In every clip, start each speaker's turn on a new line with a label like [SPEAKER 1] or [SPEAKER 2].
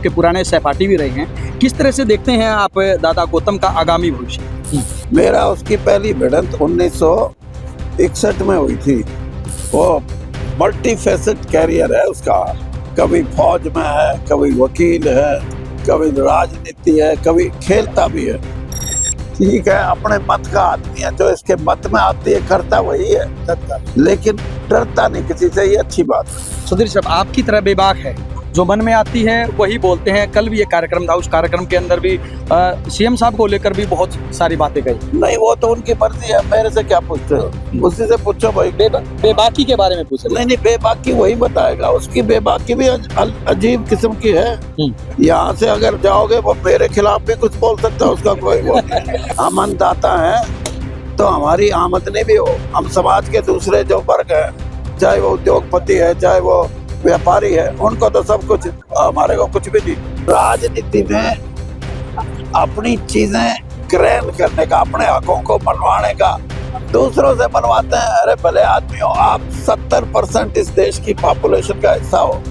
[SPEAKER 1] आपके पुराने सहपाठी भी रहे हैं। किस तरह से देखते हैं आप दादा गौतम का आगामी भविष्य?
[SPEAKER 2] मेरा उसकी पहली भिड़ंत 1961 में हुई थी। वो मल्टी फेसेट कैरियर है उसका, कभी फौज में है, कभी वकील है, कभी राजनीति है, कभी खेलता भी है। ठीक है, अपने मत का आदमी है, जो इसके मत में आती है करता वही है, लेकिन डरता नहीं किसी से, ये अच्छी बात है।
[SPEAKER 1] चौधरी साहब, आपकी तरह बेबाक है, जो मन में आती है वही बोलते हैं। कल भी ये कार्यक्रम था, उस कार्यक्रम के अंदर भी सीएम साहब को लेकर भी बहुत सारी बातें कही।
[SPEAKER 2] नहीं, वो तो उनकी मर्जी है, मेरे से क्या पूछते हो, उसी से पूछो भाई।
[SPEAKER 1] बेबाकी के बारे में पूछ रहे।
[SPEAKER 2] नहीं, बेबाकी वही बताएगा, उसकी बेबाकी भी अजीब किस्म की है। यहाँ से अगर जाओगे वो मेरे खिलाफ भी कुछ बोल सकता है, उसका कोई वो नहीं। हम अन्नदाता हैं तो हमारी आमदनी भी हो। हम समाज के दूसरे जो वर्ग है, चाहे वो उद्योगपति है, चाहे वो व्यापारी है, उनको तो सब कुछ, हमारे को कुछ भी नहीं। राजनीति में अपनी चीजें ग्रहण करने का, अपने हकों को मनवाने का, दूसरों से मनवाते हैं। अरे भले आदमी हो आप, 70% इस देश की पॉपुलेशन का हिस्सा हो,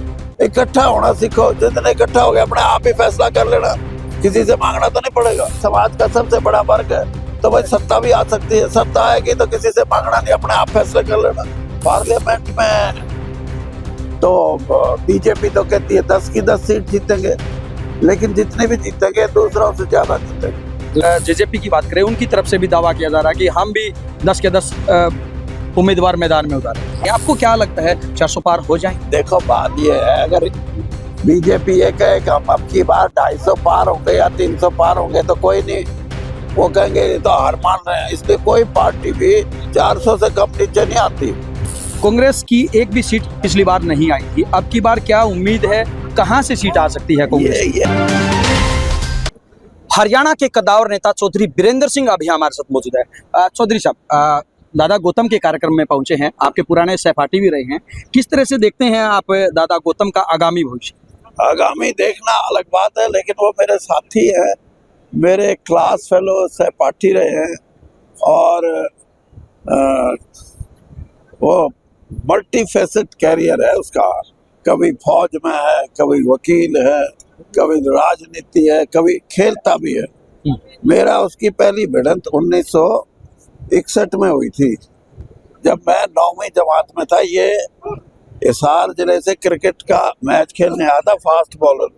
[SPEAKER 2] इकट्ठा होना सीखो। जितने इकट्ठा हो गए अपने आप ही फैसला कर लेना, किसी से मांगना तो नहीं पड़ेगा। समाज का सबसे बड़ा वर्ग है, तो भाई सत्ता भी आ सकती है, सत्ता आएगी तो किसी से मांगना नहीं, अपने आप फैसला कर लेना। पार्लियामेंट में तो बीजेपी तो कहती है 10 की 10 सीट जीतेंगे, लेकिन जितने भी जीतेंगे दूसरों से ज्यादा जीतेंगे।
[SPEAKER 1] जेजेपी की बात करें, उनकी तरफ से भी दावा किया जा रहा है कि हम भी 10 के 10 उम्मीदवार मैदान में उतारे। आपको क्या लगता है 400 पार हो जाए?
[SPEAKER 2] देखो, बात ये है, अगर बीजेपी ये कहे कि हम अब की बार 250 पार होंगे या 300 पार होंगे तो कोई नहीं, वो कहेंगे ये तो हार मान रहे हैं। इसलिए कोई पार्टी भी 400 से कम नीचे नहीं आती।
[SPEAKER 1] कांग्रेस की एक भी सीट पिछली बार नहीं आई थी, अब की बार क्या उम्मीद है, कहां से सीट आ सकती है कांग्रेस? हरियाणा के कद्दावर नेता चौधरी बीरेंद्र सिंह अभी हमारे साथ मौजूद है। चौधरी साहब, दादा गौतम के कार्यक्रम में पहुंचे हैं, आपके पुराने सहपाठी भी रहे हैं। किस तरह से देखते हैं आप दादा गौतम का आगामी भविष्य?
[SPEAKER 2] आगामी देखना अलग बात है, लेकिन वो मेरे साथी हैं, मेरे क्लास फेलो सहपाठी रहे हैं, और वो मल्टी फेसेट कैरियर है उसका, कभी फौज में है, कभी वकील है, कभी राजनीति है, कभी खेलता भी है। मेरा उसकी पहली भिड़ंत 1961 में हुई थी, जब मैं 9वीं जमात में था। ये हिसार जिले से क्रिकेट का मैच खेलने आया था, फास्ट बॉलर,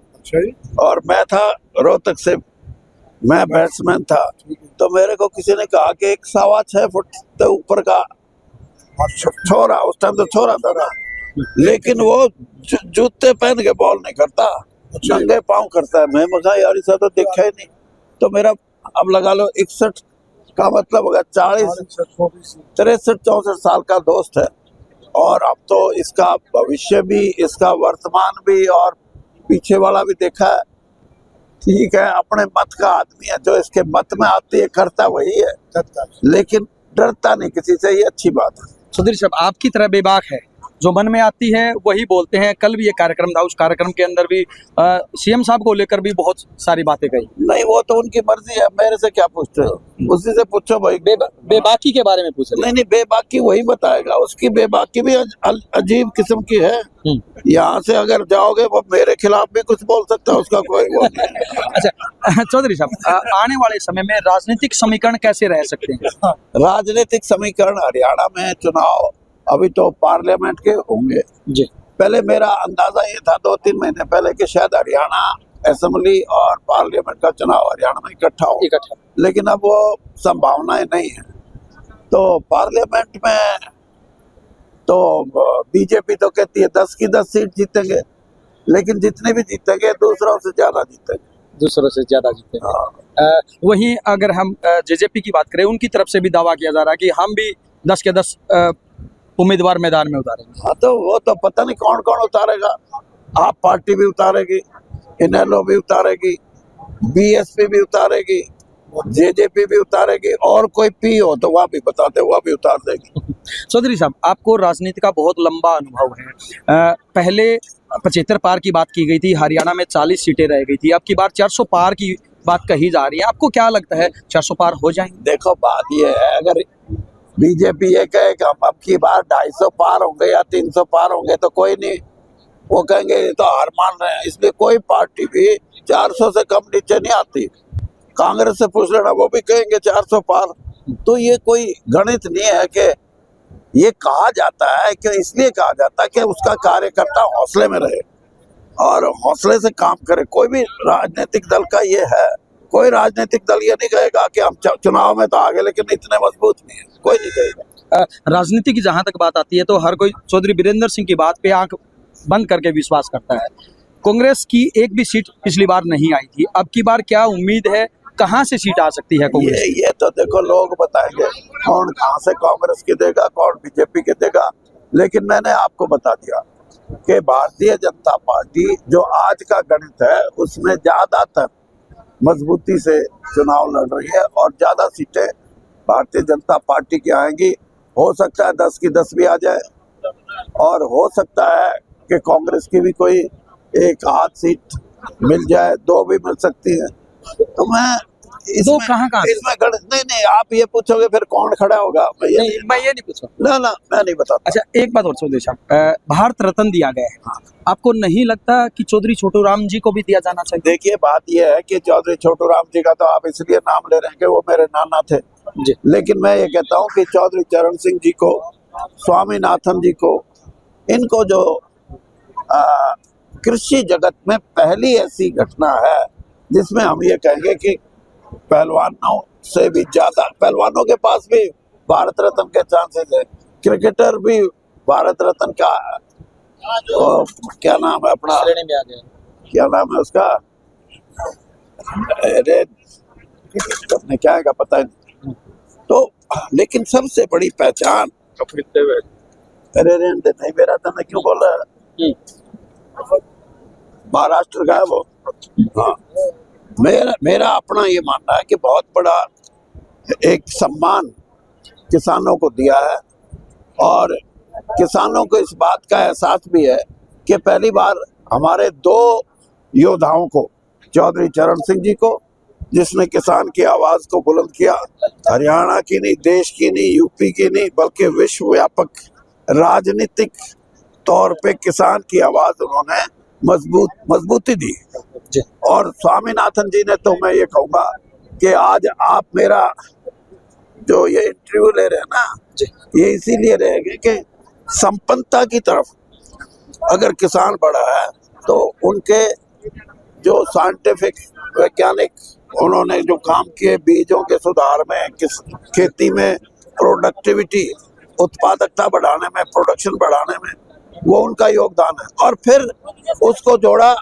[SPEAKER 2] और मैं था रोहतक से, मैं बैट्समैन था। तो मेरे को किसी ने कहा कि एक 6.25 फुट से ऊपर का छोरा, उस टाइम तो छोरा था ना, लेकिन वो जूते पहन के बॉल नहीं करता, नंगे पाँव करता है। मैं मजा यार इसे तो देखा ही नहीं। तो मेरा अब लगा लो 61 का मतलब होगा 40, 63, 64 साल का दोस्त है, और अब तो इसका भविष्य भी, इसका वर्तमान भी, और पीछे वाला भी देखा है। ठीक है, अपने मत का आदमी है, जो इसके मत में आती है करता वही है, लेकिन डरता नहीं किसी से, ये अच्छी बात है।
[SPEAKER 1] चौधरी साहब, आपकी तरह बेबाक है, जो मन में आती है वही बोलते हैं। कल भी ये कार्यक्रम था, उस कार्यक्रम के अंदर भी सीएम साहब को लेकर भी बहुत सारी बातें कही।
[SPEAKER 2] नहीं, वो तो उनकी मर्जी है, मेरे से क्या पूछते हो, उसी से पूछो भाई।
[SPEAKER 1] बेबाकी के बारे में पूछ रहे।
[SPEAKER 2] नहीं, बेबाकी वही बताएगा, उसकी बेबाकी भी अजीब किस्म की है। यहाँ से अगर जाओगे वो मेरे खिलाफ भी कुछ बोल सकता है, उसका कोई वो नहीं।
[SPEAKER 1] अच्छा चौधरी साहब, आने वाले समय में राजनीतिक समीकरण कैसे रह सकते हैं?
[SPEAKER 2] राजनीतिक समीकरण हरियाणा में चुनाव अभी तो पार्लियामेंट के होंगे
[SPEAKER 1] जी।
[SPEAKER 2] पहले मेरा अंदाजा ये था 2-3 महीने पहले कि शायद हरियाणा असेंबली और पार्लियामेंट का चुनाव हरियाणा में इकट्ठा हो, लेकिन अब वो संभावनाएं नहीं है। तो पार्लियामेंट में तो बीजेपी तो कहती है 10 की 10 सीट जीतेंगे, लेकिन जितने भी जीतेंगे दूसरों से ज्यादा जीतेंगे।
[SPEAKER 1] वहीं अगर हम जेजेपी की बात करें, उनकी तरफ से भी दावा किया जा रहा है कि हम भी 10 के 10 उम्मीदवार मैदान में उतारेंगे।
[SPEAKER 2] हाँ, तो वो तो पता नहीं कौन कौन उतारेगा। आप पार्टी भी उतारेगी, इनेलो भी उतारेगी, बीएसपी भी उतारेगी, जेजेपी भी उतारेगी, और कोई पी हो तो वह भी बताते, वह भी उतार देगी।
[SPEAKER 1] चौधरी साहब, आपको राजनीति का बहुत लंबा अनुभव है। पहले 75 पार की बात की गई थी, हरियाणा में 40 सीटें रह गई थी, अब की बार 400 पार की बात कही जा रही है। आपको क्या लगता है 400 पार हो जाएंगे?
[SPEAKER 2] देखो, बात ये है, अगर बीजेपी ये कहे कि हम अब की बार 250 पार होंगे या 300 पार होंगे तो कोई नहीं, वो कहेंगे ये तो हार मान रहे हैं। इसलिए कोई पार्टी भी 400 से कम नीचे नहीं आती। कांग्रेस से पूछ लेना, वो भी कहेंगे 400 पार। तो ये कोई गणित नहीं है कि ये कहा जाता है कि इसलिए कहा जाता है कि उसका कार्यकर्ता हौसले में रहे और हौसले से काम करे। कोई भी राजनीतिक दल का ये है। कोई राजनीतिक दल ये नहीं कहेगा कि हम चुनाव में तो आगे लेकिन इतने मजबूत नहीं है, कोई नहीं कहेगा।
[SPEAKER 1] राजनीति की जहां तक बात आती है तो हर कोई चौधरी बीरेंद्र सिंह की बात पे आंख बंद करके विश्वास करता है। कांग्रेस की एक भी सीट पिछली बार नहीं आई थी, अब की बार क्या उम्मीद है, कहां से सीट आ सकती है कांग्रेस?
[SPEAKER 2] ये तो देखो लोग बताएंगे कौन कहां से कांग्रेस की देगा, कौन बीजेपी की देगा। लेकिन मैंने आपको बता दिया कि भारतीय जनता पार्टी जो आज का गणित है उसमें ज्यादातर मजबूती से चुनाव लड़ रही है और ज्यादा सीटें भारतीय जनता पार्टी की आएंगी। हो सकता है 10 की 10 भी आ जाए और हो सकता है कि कांग्रेस की भी कोई एक आध सीट मिल जाए, 2 भी मिल सकती है। तो मैं
[SPEAKER 1] दो कहाँ
[SPEAKER 2] इसमें गणित नहीं, आप ये पूछोगे फिर कौन खड़ा होगा,
[SPEAKER 1] मैं ये नहीं पूछा।
[SPEAKER 2] ना मैं नहीं बताता।
[SPEAKER 1] अच्छा एक बात और चौधरी साहब, भारत रत्न दिया गया है,
[SPEAKER 2] हाँ।
[SPEAKER 1] आपको नहीं लगता कि चौधरी छोटू राम जी को भी दिया जाना चाहिए?
[SPEAKER 2] देखिए बात यह है कि चौधरी छोटू राम जी का तो आप इसलिए नाम ले रहे हैं कि वो मेरे नाना थे
[SPEAKER 1] जी।
[SPEAKER 2] लेकिन मैं ये कहता हूँ कि चौधरी चरण सिंह जी को, स्वामीनाथन जी को, इनको जो कृषि जगत में पहली ऐसी घटना है जिसमें हम ये कहेंगे कि पहलवानों से भी ज्यादा, पहलवानों के पास भी भारत रत्न के चांसेस है। क्रिकेटर भी भारत रत्न का क्या नाम है अपना,
[SPEAKER 1] श्रेणी में आ गया,
[SPEAKER 2] क्या नाम है उसका, अरे क्या है का पता नहीं। तो लेकिन सबसे बड़ी पहचान, अरे नहीं मेरा था, मैं क्यों बोल रहा है, महाराष्ट्र का है वो। हाँ, मेरा अपना ये मानना है कि बहुत बड़ा एक सम्मान किसानों को दिया है और किसानों को इस बात का एहसास भी है कि पहली बार हमारे 2 योद्धाओं को, चौधरी चरण सिंह जी को जिसने किसान की आवाज को बुलंद किया, हरियाणा की नहीं, देश की नहीं, यूपी की नहीं, बल्कि विश्व व्यापक राजनीतिक तौर पे किसान की आवाज उन्होंने मजबूती दी। और स्वामीनाथन जी ने, तो मैं ये कहूँगा कि आज आप मेरा जो ये इंटरव्यू ले रहे हैं ना, ये इसीलिए रहेंगे कि संपन्नता की तरफ अगर किसान बढ़ा है तो उनके जो साइंटिफिक वैज्ञानिक उन्होंने जो काम किए बीजों के सुधार में, खेती में प्रोडक्टिविटी, उत्पादकता बढ़ाने में, प्रोडक्शन बढ़ाने में, वो उनका योगदान है। और फिर उसको जोड़ा,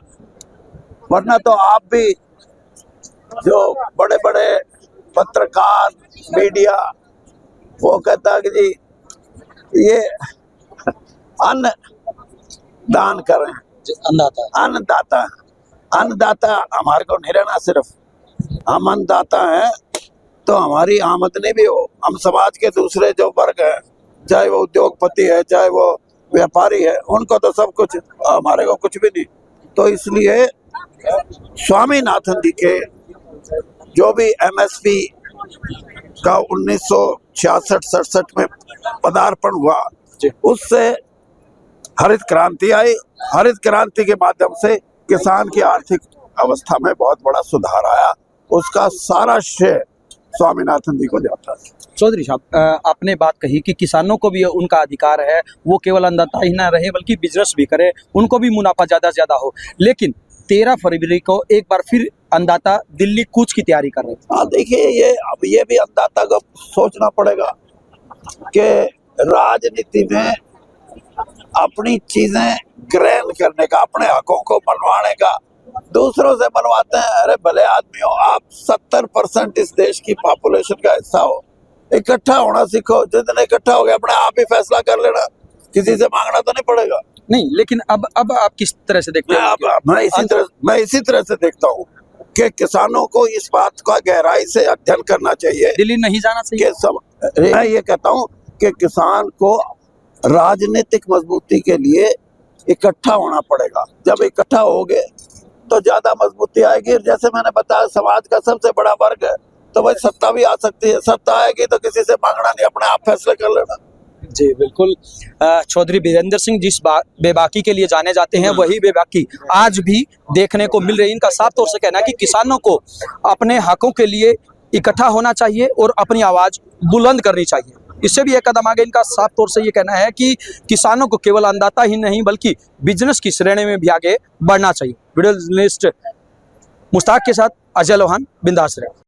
[SPEAKER 2] वरना तो आप भी जो बड़े बड़े पत्रकार, मीडिया, वो कहता है कि जी ये अन्न दान कर रहे हैं, अन्नदाता हमारे को नहीं रहना, सिर्फ हम अन्नदाता हैं तो हमारी आमदनी भी हो। हम समाज के दूसरे जो वर्ग हैं, चाहे वो उद्योगपति है, चाहे वो व्यापारी है, उनको तो सब कुछ, हमारे को कुछ भी नहीं। तो इसलिए स्वामीनाथन जी के जो भी एमएसपी का 1966-67 में पदार्पण हुआ, उससे हरित क्रांति आई। हरित क्रांति के माध्यम से किसान की आर्थिक अवस्था में बहुत बड़ा सुधार आया। उसका सारा श्रेय स्वामीनाथन जी को जाता है।
[SPEAKER 1] चौधरी साहब, आपने बात कही कि किसानों को भी उनका अधिकार है, वो केवल अन्नदाता ही ना रहे बल्कि बिजनेस भी करे, उनको भी मुनाफा ज्यादा से ज्यादा हो। लेकिन 13 फरवरी को एक बार फिर अन्नदाता दिल्ली कूच की तैयारी कर रहे हैं।
[SPEAKER 2] हाँ देखिए, ये भी अन्नदाता को सोचना पड़ेगा कि राजनीति में अपनी चीजें ग्रहण करने का, अपने हकों को मनवाने का, दूसरों से मनवाते हैं। अरे भले आदमी हो, आप 70% इस देश की पॉपुलेशन का हिस्सा हो, इकट्ठा होना सीखो। जिस दिन इकट्ठा हो गया अपने आप ही फैसला कर लेना, किसी से मांगना तो नहीं पड़ेगा।
[SPEAKER 1] नहीं, लेकिन अब आप किस तरह से देखते हैं?
[SPEAKER 2] मैं इसी तरह से देखता हूँ कि किसानों को इस बात का गहराई से अध्ययन करना चाहिए।
[SPEAKER 1] दिल्ली नहीं जाना चाहिए।
[SPEAKER 2] मैं ये कहता हूँ कि किसान को राजनीतिक मजबूती के लिए इकट्ठा होना पड़ेगा। जब इकट्ठा होगे तो ज्यादा मजबूती आएगी। जैसे मैंने बताया, समाज का सबसे बड़ा वर्ग है, तो भाई सत्ता भी आ सकती है। सत्ता आएगी तो किसी से मांगना नहीं, अपने आप फैसले कर लेना।
[SPEAKER 1] जी बिल्कुल। चौधरी वीरेंद्र सिंह जिस बेबाकी के लिए जाने जाते हैं वही बेबाकी आज भी देखने को मिल रही है। इनका साफ तौर से कहना है कि किसानों को अपने हकों के लिए इकट्ठा होना चाहिए और अपनी आवाज बुलंद करनी चाहिए। इससे भी एक कदम आगे इनका साफ तौर से ये कहना है कि किसानों को केवल अन्नदाता ही नहीं बल्कि बिजनेस की श्रेणी में भी आगे बढ़ना चाहिए। वीडियो जर्नलिस्ट मुश्ताक के साथ अजय लोहान, बिंदास रहे।